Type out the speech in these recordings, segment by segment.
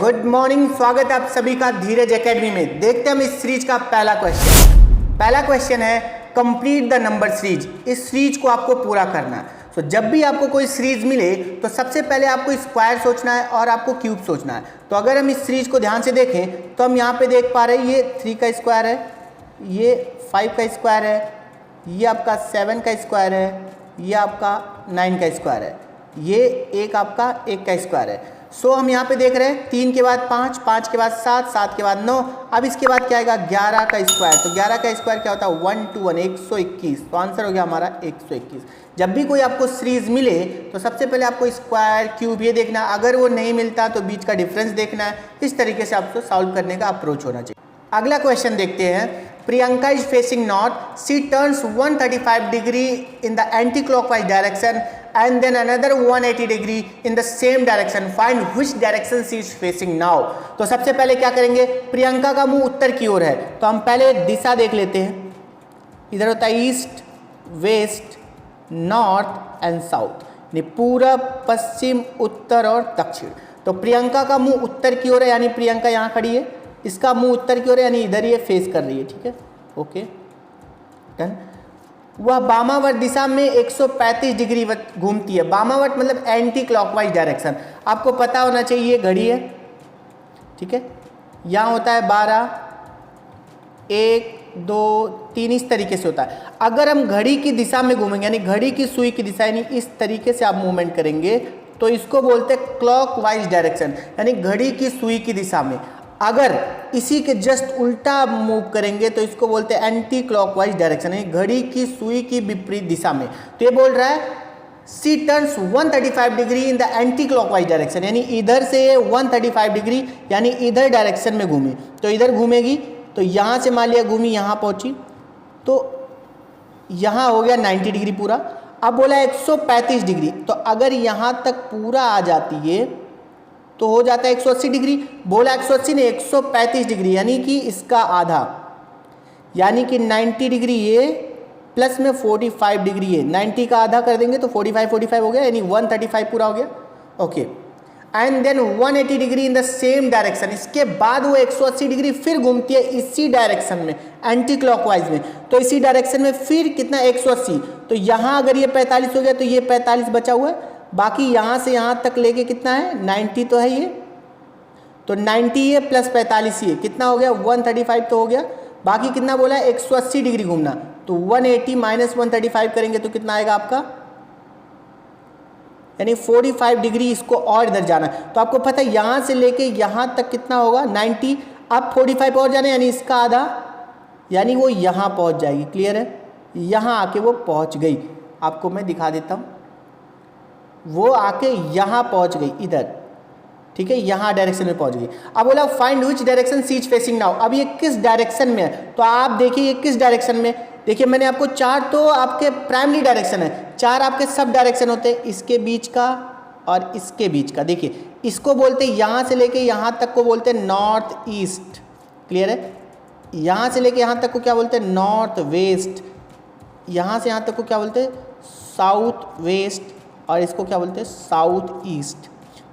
Good morning, स्वागत है आप सभी का धीरज एकेडमी में। देखते हैं हम इस सीरीज का पहला क्वेश्चन है कंप्लीट द नंबर सीरीज। इस सीरीज को आपको पूरा करना है। तो जब भी आपको कोई सीरीज मिले तो सबसे पहले आपको स्क्वायर सोचना है और आपको क्यूब सोचना है। तो अगर हम इस सीरीज को ध्यान से देखें तो हम यहाँ पे देख पा रहे हैं ये 3 का स्क्वायर है, ये 5 का स्क्वायर है, ये आपका 7 का स्क्वायर है, ये आपका 9 का स्क्वायर है, ये एक आपका 1 का स्क्वायर है। सो हम यहाँ पे देख रहे हैं 3 के बाद 5, 5 के बाद 7, 7 के बाद 9। अब इसके बाद क्या आएगा 11 का स्क्वायर। तो 11 का स्क्वायर क्या होता है 1 2 1 121। तो आंसर हो गया हमारा 121। जब भी कोई आपको सीरीज मिले तो सबसे पहले आपको स्क्वायर क्यूब ये देखना, अगर वो नहीं मिलता तो बीच का डिफरेंस देखना है। इस तरीके से आपको सॉल्व करने का अप्रोच होना चाहिए। अगला क्वेश्चन देखते हैं। Priyanka is facing north, she turns 135 degree in the anti clockwise direction and then another 180 degree in the same direction. Find which direction she is facing now. तो सबसे पहले क्या करेंगे, प्रियंका का मुंह उत्तर की ओर है तो हम पहले दिशा देख लेते हैं। इधर होता है east, west, north and south, पूरब, पश्चिम, उत्तर और दक्षिण। तो प्रियंका का मुंह उत्तर की ओर है, यानी प्रियंका यहाँ खड़ी है, इसका मुंह उत्तर की ओर है, यानी इधर ये फेस कर रही है। ठीक है, ओके डन। वह वामावर्त दिशा में 135 डिग्री घूमती है। वामावर्त मतलब एंटी क्लॉकवाइज डायरेक्शन। आपको पता होना चाहिए ये घड़ी है, ठीक है, यहाँ होता है 12, 1 2 3, इस तरीके से होता है। अगर हम घड़ी की दिशा में घूमेंगे, यानी घड़ी की सुई की दिशा, यानी इस तरीके से आप मूवमेंट करेंगे तो इसको बोलते हैं क्लॉकवाइज डायरेक्शन, यानी घड़ी की सुई की दिशा में। अगर इसी के जस्ट उल्टा मूव करेंगे तो इसको बोलते हैं एंटी क्लॉकवाइज डायरेक्शन, यानी घड़ी की सुई की विपरीत दिशा में। तो ये बोल रहा है C turns 135 degree in the anti clockwise direction, यानी इधर से 135 डिग्री, यानी इधर डायरेक्शन में घूमी। तो इधर घूमेगी तो यहाँ से मान लिया घूमी, यहाँ पहुँची तो यहाँ हो गया 90 डिग्री पूरा। अब बोला 135 डिग्री, तो अगर यहाँ तक पूरा आ जाती है तो हो जाता है 180 डिग्री। बोला 180 ने 135 डिग्री, यानी कि इसका आधा, यानी कि 90 डिग्री ये प्लस में 45 डिग्री है। 90 का आधा कर देंगे तो 45 हो गया, यानी 135 पूरा हो गया। Okay, and then 180 degree in the same direction. इसके बाद वो 180 डिग्री फिर घूमती है इसी डायरेक्शन में, एंटी क्लॉकवाइज में। तो इसी डायरेक्शन में फिर कितना 180। तो यहाँ अगर ये 45 हो गया तो ये 45 बचा हुआ है, बाकी यहाँ से यहाँ तक लेके कितना है 90 तो है ये, तो 90 है प्लस 45 ही है, कितना हो गया 135 तो हो गया। बाकी कितना बोला है 180 डिग्री घूमना, तो 180 माइनस 135 करेंगे तो कितना आएगा आपका, यानी 45 डिग्री इसको और इधर जाना है। तो आपको पता है यहाँ से लेके यहाँ तक कितना होगा 90, अब 45 और जाना है, यानी इसका आधा, यानी वो यहाँ पहुँच जाएगी। क्लियर है, यहाँ आके वो पहुँच गई। आपको मैं दिखा देता हूँ, वो आके यहाँ पहुँच गई इधर, ठीक है, यहाँ डायरेक्शन में पहुँच गई। अब बोला find which direction she is facing now. अब ये किस डायरेक्शन में है, तो आप देखिए ये किस डायरेक्शन में। देखिए मैंने आपको 4 तो आपके प्राइमरी डायरेक्शन है, 4 आपके सब डायरेक्शन होते हैं, इसके बीच का और इसके बीच का। देखिए इसको बोलते हैं यहाँ से लेके यहाँ तक को बोलते हैं नॉर्थ ईस्ट। क्लियर है, यहाँ से लेके यहाँ तक को क्या बोलते हैं नॉर्थ वेस्ट, यहाँ से यहाँ तक को क्या बोलते हैं साउथ वेस्ट, और इसको क्या बोलते हैं साउथ ईस्ट।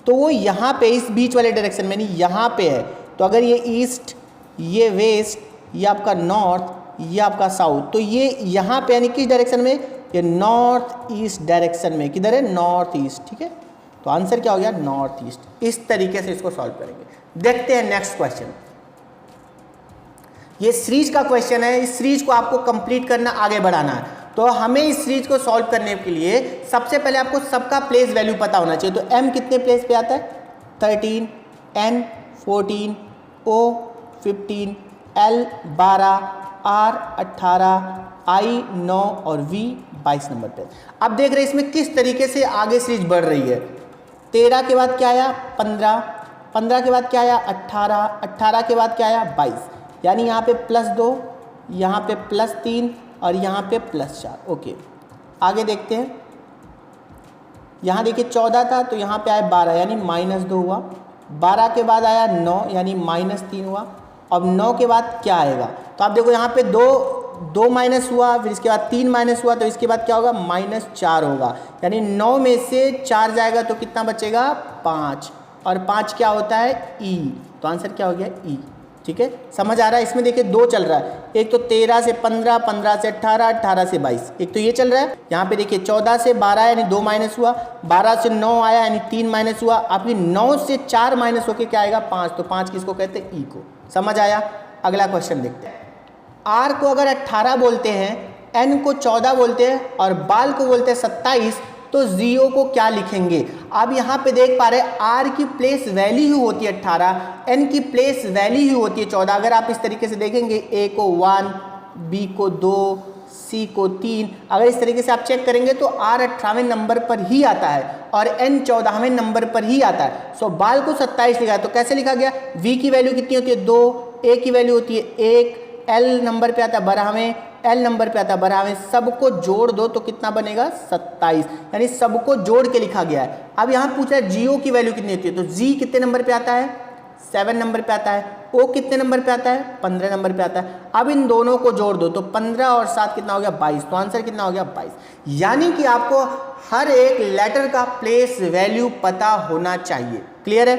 तो वो यहाँ पे इस बीच वाले डायरेक्शन में, नहीं यहाँ पे है। तो अगर ये ईस्ट, ये वेस्ट, ये आपका नॉर्थ, ये आपका साउथ, तो ये यहाँ पे यानी किस डायरेक्शन में, ये नॉर्थ ईस्ट डायरेक्शन में। किधर है नॉर्थ ईस्ट। ठीक है, तो आंसर क्या हो गया नॉर्थ ईस्ट। इस तरीके से इसको सॉल्व करेंगे। देखते हैं नेक्स्ट क्वेश्चन। ये सीरीज का क्वेश्चन है, इस सीरीज को आपको कंप्लीट करना, आगे बढ़ाना है। तो हमें इस सीरीज को सॉल्व करने के लिए सबसे पहले आपको सबका प्लेस वैल्यू पता होना चाहिए। तो m कितने प्लेस पे आता है 13, n 14, o 15, l 12, r 18, i 9 और v 22 नंबर पे। अब देख रहे हैं इसमें किस तरीके से आगे सीरीज बढ़ रही है। 13 के बाद क्या आया 15, 15 के बाद क्या आया 18, 18 के बाद क्या आया 22, यानी यहाँ पे +2, यहाँ पे +3 और यहाँ पे +4। ओके, आगे देखते हैं। यहाँ देखिए 14 था तो यहाँ पे आया 12, यानी -2 हुआ। 12 के बाद आया 9, यानी -3 हुआ। अब 9 के बाद क्या आएगा, तो आप देखो यहाँ पे 2 माइनस हुआ, फिर इसके बाद 3 माइनस हुआ, तो इसके बाद क्या होगा -4 होगा, यानी 9 में से 4 जाएगा तो कितना बचेगा 5। और 5 क्या होता है ई, तो आंसर क्या हो गया ई। ठीक है, समझ आ रहा है। इसमें देखिए 2 चल रहा है, एक तो 13 से 15, 15 से 18, 18 से 22, एक तो ये चल रहा है। यहाँ पे देखिए 14 से 12 यानी 2 माइनस हुआ, 12 से 9 आया यानी 3 माइनस हुआ, आपकी 9 से 4 माइनस होके क्या आएगा 5, तो 5 किसको कहते हैं ई को। समझ आया। अगला क्वेश्चन देखते हैं। आर को अगर 18 बोलते हैं, एन को 14 बोलते हैं और बाल को बोलते हैं 27, तो जीओ को क्या लिखेंगे। अब यहाँ पे देख पा रहे हैं आर की प्लेस वैल्यू ही होती है 18, एन की प्लेस वैल्यू ही होती है 14। अगर आप इस तरीके से देखेंगे ए को 1, बी को 2, सी को 3, अगर इस तरीके से आप चेक करेंगे तो आर 18वें नंबर पर ही आता है और एन 14वें नंबर पर ही आता है। सो बाल को 27 लिखा है, तो कैसे लिखा गया, वी की वैल्यू कितनी होती है 2, ए की वैल्यू होती है 1, एल नंबर पे आता है 12वें, एल नंबर पे आता है 12वें, सबको जोड़ दो तो कितना बनेगा 27, यानी सबको जोड़ के लिखा गया है। अब यहाँ पूछ रहा है जीओ की वैल्यू कितनी होती है, तो जी कितने नंबर पे आता है 7 नंबर पे आता है, ओ कितने नंबर पे आता है 15 नंबर पे आता है। अब इन दोनों को जोड़ दो तो 15 और 7 कितना हो गया 22, तो आंसर कितना हो गया 22। यानी कि आपको हर एक लेटर का प्लेस वैल्यू पता होना चाहिए। क्लियर है।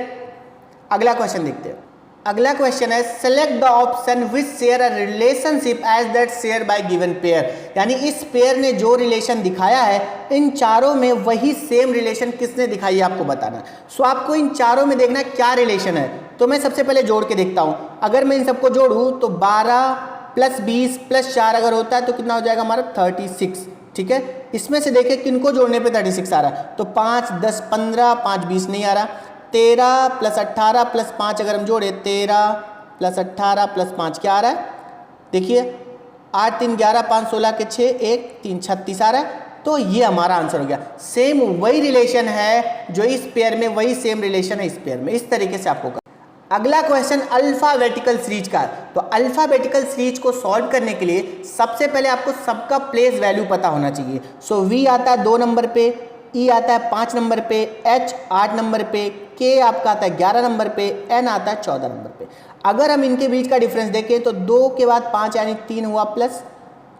अगला क्वेश्चन देखते हैं। अगला क्वेश्चन है select the option which share a relationship as that share by given pair, यानी इस पेयर ने जो रिलेशन दिखाया है इन चारों में वही सेम रिलेशन किसने दिखाई है आपको बताना है। सो आपको इन चारों में देखना है क्या रिलेशन है। तो मैं सबसे पहले जोड़ के देखता हूं, अगर मैं इन सबको जोड़ूं तो 12 + 20 + 4 अगर होता है तो कितना हो जाएगा हमारा 36। ठीक है, इसमें से देखें किनको जोड़ने पे 36 आ रहा है, तो 5 × 10 = 15, 5 × 20 नहीं आ रहा, 13 + 18 + 5 अगर हम जोड़े 13 + 18 + 5 क्या आ रहा है, देखिए 8 × 3 = 11, 5 × 16 के 6, 1 3 36 आ रहा है। तो ये हमारा आंसर हो गया। सेम वही रिलेशन है जो इस पेयर में, वही सेम रिलेशन है इस पेयर में। इस तरीके से आपको। अगला क्वेश्चन अल्फाबेटिकल सीरीज का। तो अल्फाबेटिकल सीरीज को सॉल्व करने के लिए सबसे पहले आपको सबका प्लेस वैल्यू पता होना चाहिए। सो वी आता है 2 नंबर पे, ई आता है 5 नंबर पे, एच 8 नंबर पे, के आपका आता है 11 नंबर पे, एन आता है 14 नंबर पे। अगर हम इनके बीच का डिफरेंस देखें तो 2 के बाद 5 यानी 3 हुआ प्लस,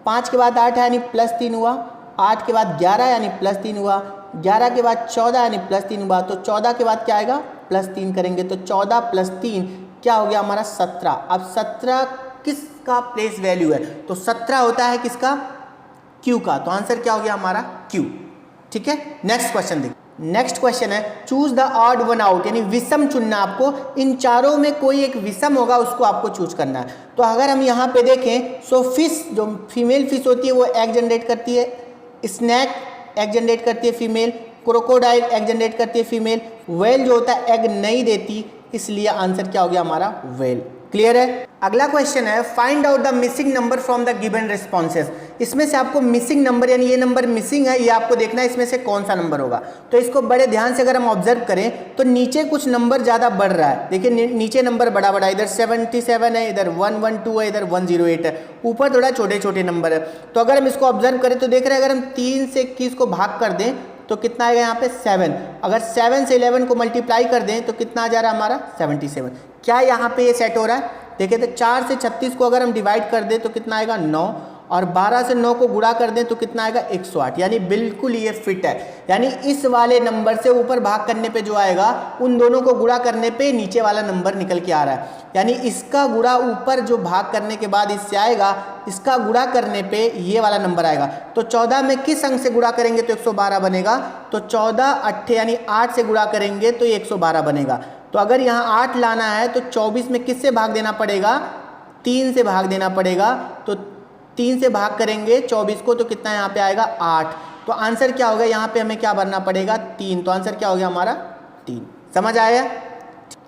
5 के बाद 8 यानी +3 हुआ, 8 के बाद 11 यानी +3 हुआ, 11 के बाद 14 यानी +3 हुआ, तो 14 के बाद क्या आएगा +3 करेंगे तो 14 + 3 क्या हो गया हमारा 17। अब 17 किसका प्लेस वैल्यू है, तो 17 होता है किसका Q का, तो आंसर क्या हो गया हमारा Q। ठीक है, नेक्स्ट क्वेश्चन देखिए। नेक्स्ट क्वेश्चन है choose the odd one out, यानी विषम चुनना। आपको इन चारों में कोई एक विषम होगा उसको आपको चूज करना है। तो अगर हम यहाँ पे देखें सो फिश, जो फीमेल फिश होती है वो एग जनरेट करती है, स्नैक एग जनरेट करती है फीमेल, क्रोकोडाइल एग जनरेट करती है फीमेल, व्हेल जो होता है एग नहीं देती, इसलिए आंसर क्या हो गया हमारा व्हेल। क्लियर है। अगला क्वेश्चन है find out the missing number from the given responses. इसमें से आपको मिसिंग नंबर, यानी ये नंबर मिसिंग है, ये आपको देखना है इसमें से कौन सा नंबर होगा। तो इसको बड़े ध्यान से अगर हम ऑब्जर्व करें तो नीचे कुछ नंबर ज़्यादा बढ़ रहा है। देखिए नीचे नंबर बड़ा बड़ा, इधर 77 है, इधर 112 है, इधर 108 है, ऊपर थोड़ा छोटे छोटे नंबर है। तो अगर हम इसको ऑब्जर्व करें तो देख रहे हैं अगर हम 3 से 21 को भाग कर दें तो कितना आएगा यहाँ पे 7। अगर 7 से 11 को मल्टीप्लाई कर दें तो कितना आ जा रहा है हमारा 77। क्या यहाँ पे ये सेट हो रहा है, देखिए तो 4 से 36 को अगर हम डिवाइड कर दें तो कितना आएगा 9, और 12 से 9 को गुणा कर दें तो कितना आएगा 108, यानी बिल्कुल ये फिट है। यानी इस वाले नंबर से ऊपर भाग करने पे जो आएगा उन दोनों को गुणा करने पे नीचे वाला नंबर निकल के आ रहा है, यानी इसका गुणा ऊपर जो भाग करने के बाद इससे आएगा, इसका गुणा करने पे ये वाला नंबर आएगा। तो 14 में किस अंक से गुणा करेंगे तो 112 बनेगा, तो 14 8 यानी 8 से गुणा करेंगे तो ये 112 बनेगा। तो अगर यहाँ 8 लाना है तो 24 में किससे भाग देना पड़ेगा, 3 से भाग देना पड़ेगा। तो 3 से भाग करेंगे 24 को तो कितना यहाँ पे आएगा 8। तो आंसर क्या होगा, यहाँ पे हमें क्या भरना पड़ेगा 3, तो आंसर क्या हो गया हमारा 3। समझ आया।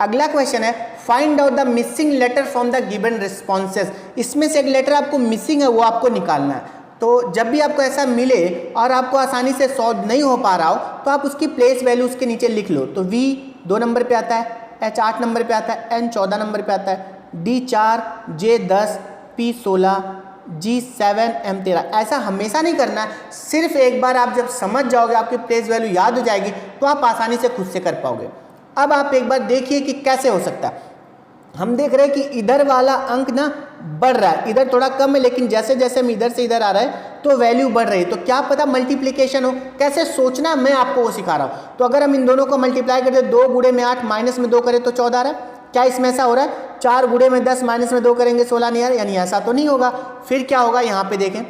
अगला क्वेश्चन है find out the missing letter from the given responses. इसमें से एक लेटर आपको मिसिंग है वो आपको निकालना है। तो जब भी आपको ऐसा मिले और आपको आसानी से सॉल्व नहीं हो पा रहा हो तो आप उसकी प्लेस वैल्यू उसके नीचे लिख लो। तो V 2 नंबर पे आता है, H 8 नंबर पे आता है, N 14 नंबर पे आता है, D 4, J 10, P 16, G 7, M 13। ऐसा हमेशा नहीं करना है, सिर्फ एक बार आप जब समझ जाओगे, आपकी प्लेस वैल्यू याद हो जाएगी तो आप आसानी से खुद से कर पाओगे। अब आप एक बार देखिए कि कैसे हो सकता है। हम देख रहे हैं कि इधर वाला अंक ना बढ़ रहा है, इधर थोड़ा कम है, लेकिन जैसे जैसे हम इधर से इधर आ रहा है तो वैल्यू बढ़ रही है। तो क्या पता मल्टीप्लिकेशन हो, कैसे सोचना है मैं आपको वो सिखा रहा हूँ। तो अगर हम इन दोनों को मल्टीप्लाई करते 2 गुणे में 8 माइनस में 2 करें तो 14 आ रहा है। क्या इसमें ऐसा हो रहा है 4 गुणे में 10 माइनस में 2 करेंगे 16 नहीं आ रहा, यानी ऐसा तो नहीं होगा। फिर क्या होगा, यहाँ पे देखें,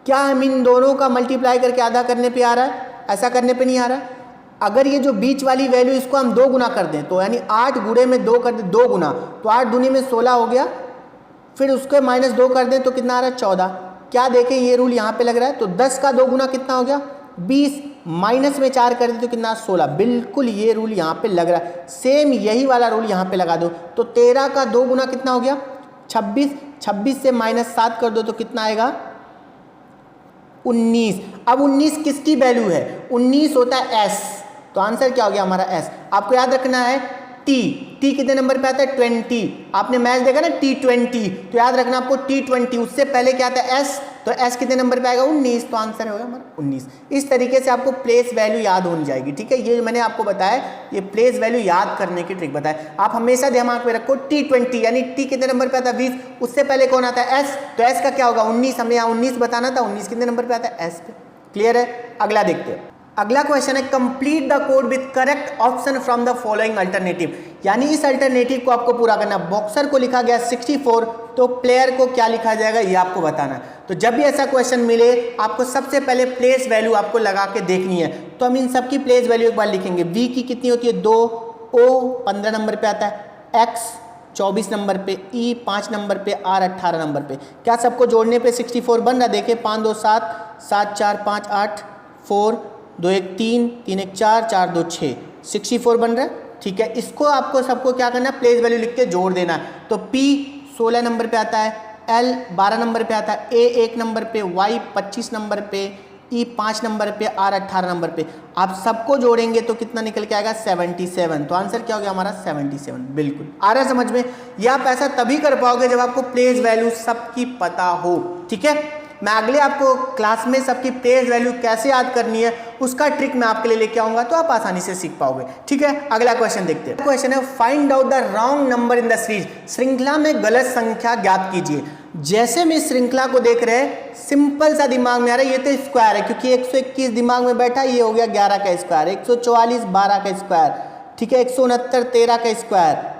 क्या हम इन दोनों का मल्टीप्लाई करके आधा करने पे आ रहा है, ऐसा करने पे नहीं आ रहा है। अगर ये जो बीच वाली वैल्यू इसको हम 2 गुना कर दें तो यानी 8 गुणे में 2 कर दें, 2 गुना, तो 8 दूनी में 16 हो गया, फिर उसके माइनस 2 कर दें तो कितना आ रहा है 14। क्या देखें ये रूल यहाँ पे लग रहा है, तो 10 का 2 गुना कितना हो गया 20, माइनस में 4 कर दें तो कितना 16। बिल्कुल ये रूल यहाँ पे लग रहा है, सेम यही वाला रूल यहाँ पे लगा दो। तो 13 का 2 गुना कितना हो गया 26, 26 से माइनस 7 कर दो तो कितना आएगा 19। अब 19 किसकी वैल्यू है, 19 होता है एस, तो आंसर क्या हो गया हमारा एस। आपको याद रखना है टी, टी कितने नंबर पे आता है 20, आपने मैच देखा ना T20, तो याद रखना आपको T20, उससे पहले क्या आता है एस, तो एस कितने नंबर पे आएगा 19, तो आंसर होगा हमारा 19। इस तरीके से आपको प्लेस वैल्यू याद होनी जाएगी, ठीक है। ये मैंने आपको बताया, ये प्लेस वैल्यू याद करने की ट्रिक बताया। आप हमेशा दिमाग में रखो T20, यानी टी कितने नंबर पे आता है 20, उससे पहले कौन आता है एस, तो एस का क्या होगा 19, हमें यहाँ 19 बताना था, 19 कितने नंबर पे आता है एस पे। क्लियर है। अगला देखते हैं। अगला क्वेश्चन है complete the code with correct option from the following alternative, यानी इस अल्टरनेटिव को आपको पूरा करना। बॉक्सर को लिखा गया 64, तो प्लेयर को क्या लिखा जाएगा ये आपको बताना। तो जब भी ऐसा क्वेश्चन मिले आपको सबसे पहले प्लेस वैल्यू आपको लगा के देखनी है। तो हम इन सब की प्लेस वैल्यू एक बार लिखेंगे। वी की कितनी होती है 2, ओ 15 नंबर पे आता है, एक्स 24 नंबर पे, ई 5 नंबर पे, आर 18 नंबर पे। क्या सबको जोड़ने पे 64 बन रहा, देखिए 5 2 7, 7 4 5 8, 4 2 1 3, 3 1 4, 4 2 6, 64 बन रहा है, ठीक है। इसको आपको सबको क्या करना है प्लेस वैल्यू लिख के जोड़ देना है। तो P 16 नंबर पे आता है, L 12 नंबर पे आता है, A 1 नंबर पे, Y 25 नंबर पे, E 5 नंबर पे, R 18 नंबर पे। आप सबको जोड़ेंगे तो कितना निकल के आएगा 77, तो आंसर क्या हो गया हमारा 77। बिल्कुल आ रहा है समझ में। ये आप ऐसा तभी कर पाओगे जब आपको प्लेस वैल्यू सबकी पता हो, ठीक है। मैं अगले आपको क्लास में सबकी प्लेस वैल्यू कैसे याद करनी है उसका ट्रिक मैं आपके लिए लेके आऊंगा, तो आप आसानी से सीख पाओगे, ठीक है। अगला क्वेश्चन देखते हैं। क्वेश्चन है find out the wrong number in the series, श्रृंखला में गलत संख्या ज्ञात कीजिए। जैसे में इस श्रृंखला को देख रहे हैं सिंपल सा दिमाग में आ रहा है, ये तो स्क्वायर है क्योंकि 121 दिमाग में बैठा, ये हो गया 11 का स्क्वायर, 144 12 का स्क्वायर, ठीक है, 169 13 का स्क्वायर,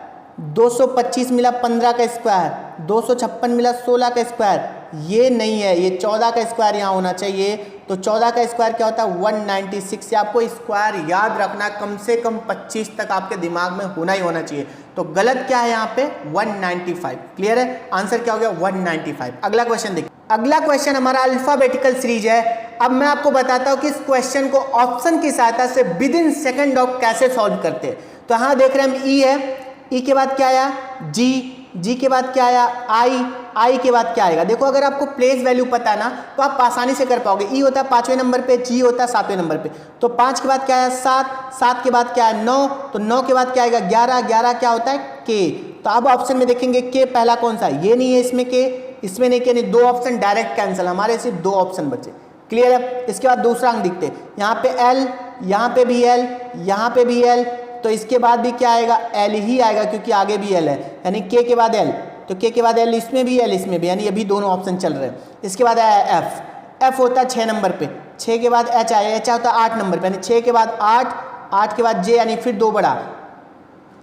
225 मिला 15 का स्क्वायर, 256 मिला 16 का स्क्वायर। ये नहीं है, ये 14 का स्क्वायर यहाँ होना चाहिए। तो 14 का स्क्वायर क्या होता है 196 से। आपको स्क्वायर याद रखना, कम से कम 25 तक आपके दिमाग में होना ही होना चाहिए। तो गलत क्या है यहाँ पे 195। क्लियर है, आंसर क्या हो गया 195। अगला क्वेश्चन देखिए। अगला क्वेश्चन हमारा अल्फाबेटिकल सीरीज है। अब मैं आपको बताता हूँ कि इस क्वेश्चन को ऑप्शन की सहायता से विद इन सेकेंड ऑफ कैसे सॉल्व करते हैं। तो यहाँ देख रहे हैं हम ई है, ई के बाद क्या आया जी, जी के बाद क्या आया आई, आई के बाद क्या आएगा। देखो अगर आपको प्लेस वैल्यू पता है ना तो आप आसानी से कर पाओगे। ई होता है 5वें नंबर पे, जी होता है 7वें नंबर पे। तो 5 के बाद क्या आया 7, 7 के बाद क्या है 9, तो 9 के बाद क्या आएगा 11, 11 क्या होता है के। तो अब ऑप्शन में देखेंगे के पहला कौन सा है, ये नहीं है इसमें के, इसमें नहीं के, नहीं, 2 ऑप्शन डायरेक्ट कैंसिल, हमारे सिर्फ 2 ऑप्शन बचे। क्लियर है। इसके बाद दूसरा अंक दिखते, यहाँ पे एल, यहाँ पे भी एल, यहाँ पे भी एल, तो इसके बाद भी क्या आएगा एल ही आएगा क्योंकि आगे भी एल है, यानी के बाद एल, तो के बाद एल, इसमें भी एल, इसमें भी, यानी अभी दोनों ऑप्शन चल रहे हैं। इसके बाद आया एफ, एफ होता है 6 नंबर पे, 6 के बाद एच आया, एच होता है 8 नंबर पे, यानी 6 के बाद 8, 8 के बाद जे, यानी फिर 2 बड़ा,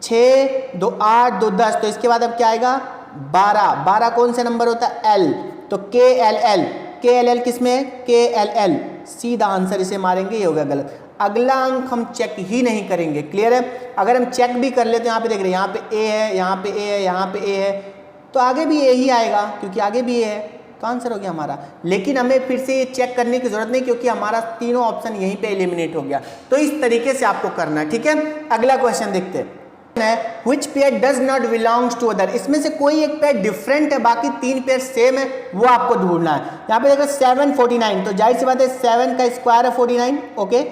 6 2 8 2 10, तो इसके बाद अब क्या आएगा 12, 12 कौन सा नंबर होता है एल, तो के एल एल, के एल एल किस में है के एल एल, सीधा आंसर इसे मारेंगे, ये हो गया गलत। अगला अंक हम चेक ही नहीं करेंगे। क्लियर है। अगर हम चेक भी कर लेते हैं, यहाँ पे देख रहे हैं यहाँ पे ए है, यहाँ पे ए है, यहाँ पे ए है, तो आगे भी ए ही आएगा क्योंकि आगे भी ए है, तो आंसर हो गया हमारा। लेकिन हमें फिर से ये चेक करने की जरूरत नहीं क्योंकि हमारा तीनों ऑप्शन यहीं पे एलिमिनेट हो गया। तो इस तरीके से आपको करना है, ठीक है। अगला क्वेश्चन देखते हैं। Which pair does not belongs to other, इसमें से कोई एक पेयर डिफरेंट है, बाकी 3 पेयर सेम है, वो आपको ढूंढना है। यहाँ पे देखो 7 49, तो जाहिर सी बात है 7 का स्क्वायर है 49, ओके।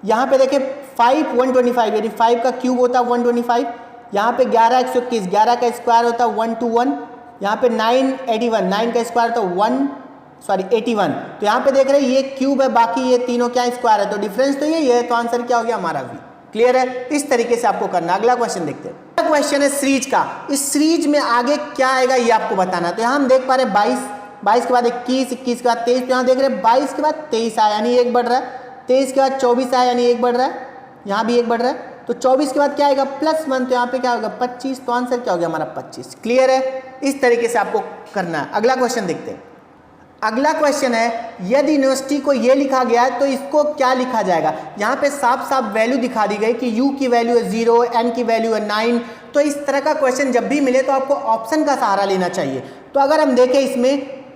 यहाँ पे देखिए 5 125, यानी 5 का क्यूब होता है 125। यहाँ पे 11 121, 11 का स्क्वायर होता है 121। यहाँ पे 9 81, 9 का स्क्वायर होता है 81। तो यहाँ पे देख रहे हैं ये क्यूब है, बाकी ये तीनों क्या स्क्वायर है, तो डिफरेंस तो यही है, तो आंसर क्या हो गया हमारा वी। क्लियर है? इस तरीके से आपको करना। अगला क्वेश्चन देखते हैं। अगला क्वेश्चन है सीरीज का। इस सीरीज में आगे क्या आएगा ये आपको बताना। तो यहाँ हम देख पा रहे हैं 22 के बाद 21, 21 के बाद 23, तो यहाँ देख रहे हैं 22 के बाद 23 आया यानी 1 बढ़ रहा है, 23 के बाद 24 आया यानी 1 बढ़ रहा है, यहाँ भी 1 बढ़ रहा है, तो 24 के बाद क्या आएगा +1, तो यहाँ पे क्या होगा 25, तो आंसर क्या हो गया हमारा 25। क्लियर है? इस तरीके से आपको करना है। अगला क्वेश्चन देखते हैं। अगला क्वेश्चन है यदि यूनिवर्सिटी को ये लिखा गया है तो इसको क्या लिखा जाएगा। यहाँ पे साफ साफ वैल्यू दिखा दी गई कि u की वैल्यू है 0, n की वैल्यू है 9। तो इस तरह का क्वेश्चन जब भी मिले तो आपको ऑप्शन का सहारा लेना चाहिए। तो अगर हम देखें इसमें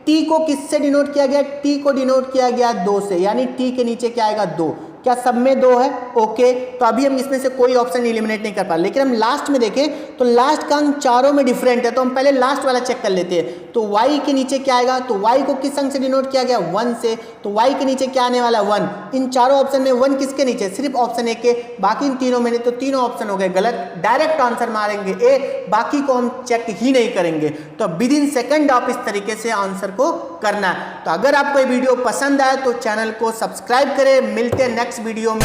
t को किससे डिनोट किया गया, t को डिनोट किया गया 2 से, यानी t के नीचे क्या आएगा 2। क्या सब में 2 है? ओके, तो अभी हम इसमें से कोई ऑप्शन एलिमिनेट नहीं कर पा रहे। लेकिन हम लास्ट में देखें तो लास्ट का अंक चारों में डिफरेंट है, तो हम पहले लास्ट वाला चेक कर लेते हैं। तो y के नीचे क्या आएगा, तो y को किस अंक से डिनोट किया गया 1 से, तो y के नीचे क्या आने वाला 1। इन चारों ऑप्शन में 1 किसके नीचे, सिर्फ ऑप्शन ए के, बाकी इन तीनों में नहीं, तो तीनों ऑप्शन हो गए गलत। डायरेक्ट आंसर मारेंगे ए, बाकी को हम चेक ही नहीं करेंगे। तो विद इन सेकंड आप इस तरीके से आंसर को करना है। तो अगर आपको ये वीडियो पसंद आए तो चैनल को सब्सक्राइब करें। मिलते हैं नेक्स्ट वीडियो में।